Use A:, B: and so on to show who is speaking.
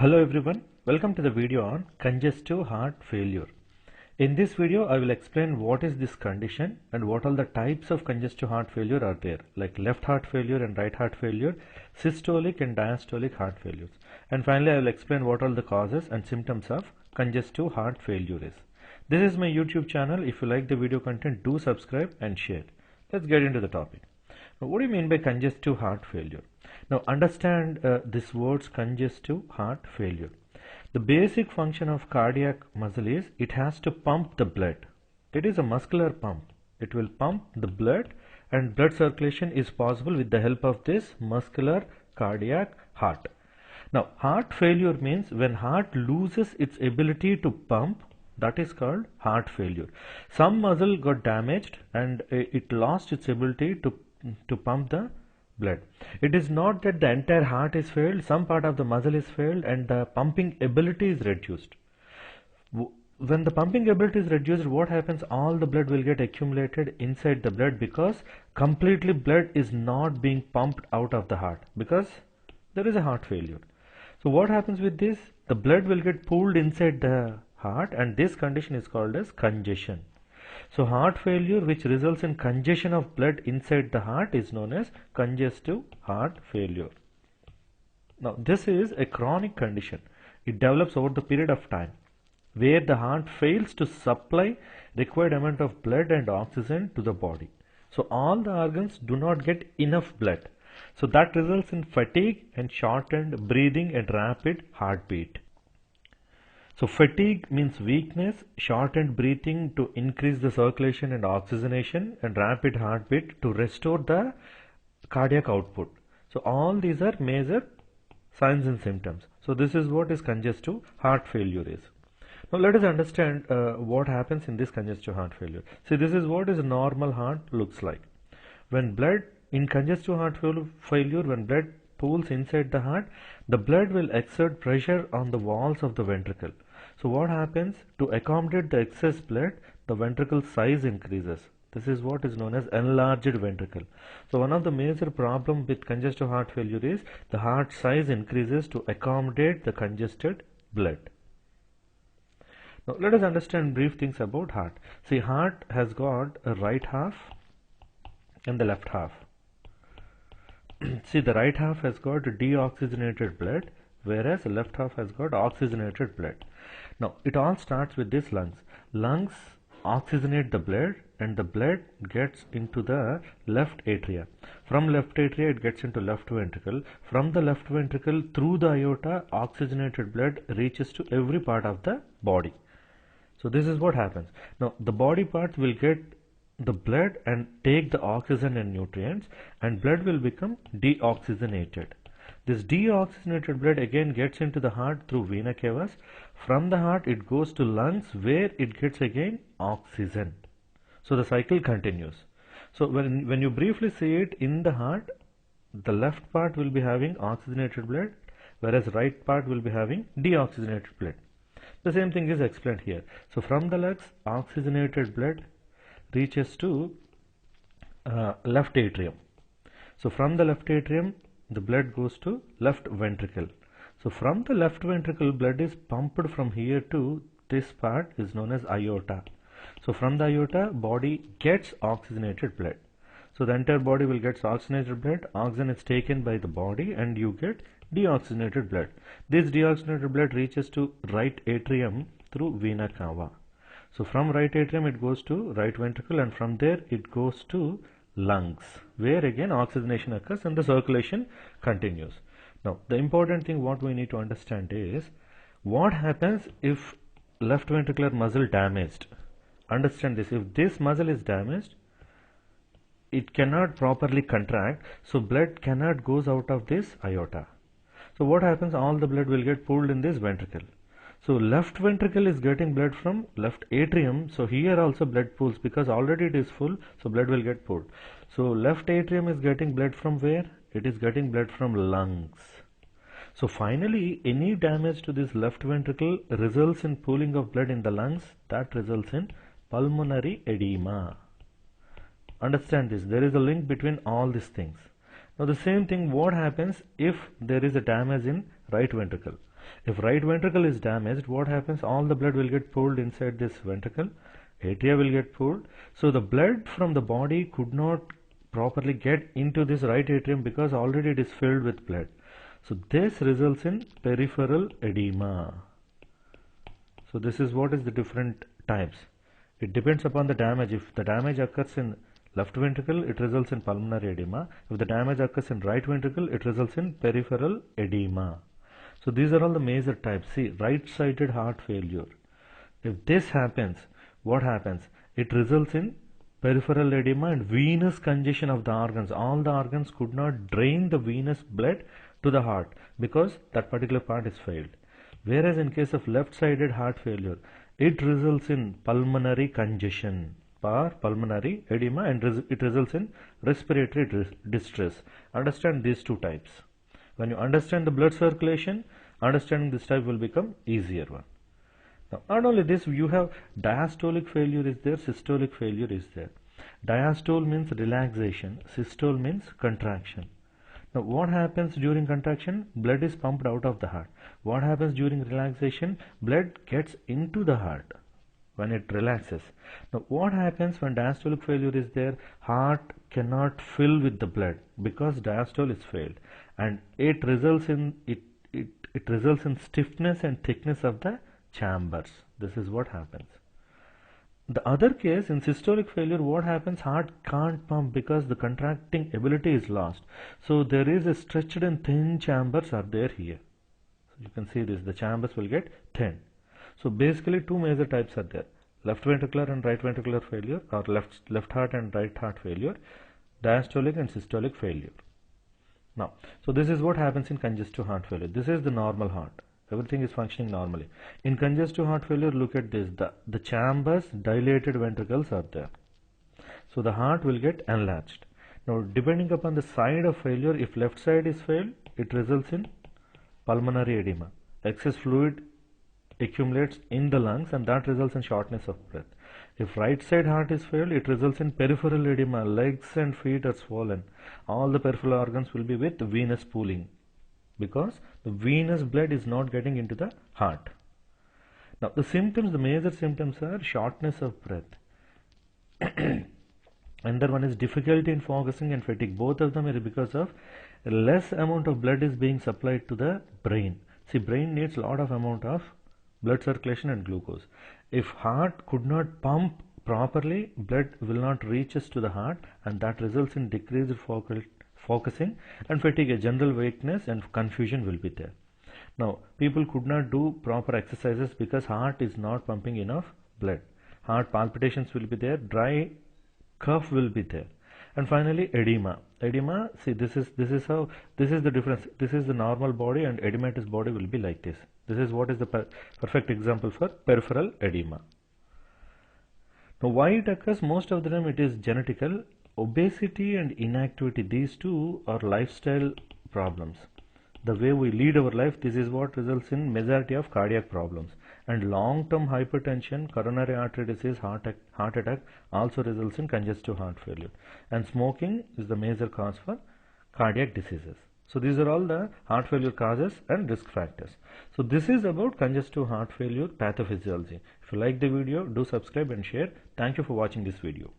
A: Hello everyone, welcome to the video on congestive heart failure. In this video, I will explain what is this condition and what all the types of congestive heart failure are there, like left heart failure and right heart failure, systolic and diastolic heart failures. And finally, I will explain what all the causes and symptoms of congestive heart failure is. This is my YouTube channel. If you like the video content, do subscribe and share. Let's get into the topic. Now, what do you mean by congestive heart failure? Now understand this word's congestive heart failure. The basic function of cardiac muscle is it has to pump the blood. It is a muscular pump. It will pump the blood, and blood circulation is possible with the help of this muscular cardiac heart. Now heart failure means when heart loses its ability to pump, that is called heart failure. Some muscle got damaged and it lost its ability to pump the blood. It is not that the entire heart is failed, some part of the muscle is failed and the pumping ability is reduced. When the pumping ability is reduced, what happens? All the blood will get accumulated inside the blood because completely blood is not being pumped out of the heart because there is a heart failure. So what happens with this? The blood will get pooled inside the heart, and this condition is called as congestion. So heart failure which results in congestion of blood inside the heart is known as congestive heart failure. Now this is a chronic condition. It develops over the period of time where the heart fails to supply required amount of blood and oxygen to the body. So all the organs do not get enough blood. So that results in fatigue and shortened breathing and rapid heartbeat. So fatigue means weakness, shortened breathing to increase the circulation and oxygenation, and rapid heartbeat to restore the cardiac output. So all these are major signs and symptoms. So this is what is congestive heart failure is. Now let us understand what happens in this congestive heart failure. See, this is what is a normal heart looks like. When blood in congestive heart failure, when blood pools inside the heart, the blood will exert pressure on the walls of the ventricle. So what happens? To accommodate the excess blood, the ventricle size increases. This is what is known as enlarged ventricle. So one of the major problems with congestive heart failure is the heart size increases to accommodate the congested blood. Now let us understand brief things about heart. See, heart has got a right half and the left half. See, the right half has got deoxygenated blood, whereas the left half has got oxygenated blood. Now it all starts with this lungs. Lungs oxygenate the blood and the blood gets into the left atria. From left atria it gets into left ventricle. From the left ventricle through the aorta, oxygenated blood reaches to every part of the body. So this is what happens. Now the body parts will get the blood and take the oxygen and nutrients, and blood will become deoxygenated. This deoxygenated blood again gets into the heart through vena cavas. From the heart it goes to lungs where it gets again oxygen. So the cycle continues. So when you briefly see it in the heart, the left part will be having oxygenated blood, whereas right part will be having deoxygenated blood. The same thing is explained here. So from the lungs, oxygenated blood reaches to left atrium. So from the left atrium the blood goes to left ventricle. So from the left ventricle blood is pumped from here to this part is known as aorta. So from the aorta body gets oxygenated blood. So the entire body will get oxygenated blood, oxygen is taken by the body and you get deoxygenated blood. This deoxygenated blood reaches to right atrium through vena cava. So from right atrium it goes to right ventricle, and from there it goes to lungs where again oxygenation occurs and the circulation continues. Now the important thing what we need to understand is what happens if left ventricular muscle damaged. Understand this, if this muscle is damaged it cannot properly contract, so blood cannot goes out of this aorta. So what happens? All the blood will get pooled in this ventricle. So left ventricle is getting blood from left atrium, so here also blood pools because already it is full, so blood will get pooled. So left atrium is getting blood from where? It is getting blood from lungs. So finally any damage to this left ventricle results in pooling of blood in the lungs, that results in pulmonary edema. Understand this, there is a link between all these things. Now the same thing what happens if there is a damage in right ventricle. If right ventricle is damaged, what happens? All the blood will get pulled inside this ventricle, atria will get pulled, so the blood from the body could not properly get into this right atrium because already it is filled with blood. So this results in peripheral edema. So this is what is the different types. It depends upon the damage. If the damage occurs in left ventricle, it results in pulmonary edema. If the damage occurs in right ventricle, it results in peripheral edema. So these are all the major types. See, right-sided heart failure. If this happens, what happens? It results in peripheral edema and venous congestion of the organs. All the organs could not drain the venous blood to the heart because that particular part is failed. Whereas in case of left-sided heart failure, it results in pulmonary congestion or pulmonary edema, and it results in respiratory distress. Understand these two types. When you understand the blood circulation, understanding this type will become easier one. Now, not only this, you have diastolic failure is there, systolic failure is there. Diastole means relaxation, systole means contraction. Now, what happens during contraction? Blood is pumped out of the heart. What happens during relaxation? Blood gets into the heart when it relaxes. Now, what happens when diastolic failure is there? Heart cannot fill with the blood because diastole is failed, and it results in stiffness and thickness of the chambers. This is what happens. The other case, in systolic failure, what happens? Heart can't pump because the contracting ability is lost. So there is a stretched and thin chambers are there here. So you can see this, the chambers will get thin. So basically two major types are there: left ventricular and right ventricular failure, or left heart and right heart failure, diastolic and systolic failure. Now, so this is what happens in congestive heart failure. This is the normal heart. Everything is functioning normally. In congestive heart failure, look at this. The chambers, dilated ventricles are there. So the heart will get enlarged. Now, depending upon the side of failure, if left side is failed, it results in pulmonary edema. Excess fluid accumulates in the lungs and that results in shortness of breath. If right side heart is failed, it results in peripheral edema. Legs and feet are swollen. All the peripheral organs will be with venous pooling, because the venous blood is not getting into the heart. Now the symptoms, the major symptoms are shortness of breath. Another one is difficulty in focusing and fatigue. Both of them are because of less amount of blood is being supplied to the brain. See, brain needs a lot of amount of blood circulation and glucose. If heart could not pump properly, blood will not reach us to the heart, and that results in decreased focusing and fatigue. A general weakness and confusion will be there. Now, people could not do proper exercises because heart is not pumping enough blood. Heart palpitations will be there, dry cough will be there, and finally edema. Edema, see, this is the difference. This is the normal body, and edematous body will be like this. This is what is the perfect example for peripheral edema. Now, why it occurs? Most of the time it is genetical. Obesity and inactivity, these two are lifestyle problems. The way we lead our life, this is what results in majority of cardiac problems. And long-term hypertension, coronary artery disease, heart attack also results in congestive heart failure. And smoking is the major cause for cardiac diseases. So these are all the heart failure causes and risk factors. So this is about congestive heart failure pathophysiology. If you like the video, do subscribe and share. Thank you for watching this video.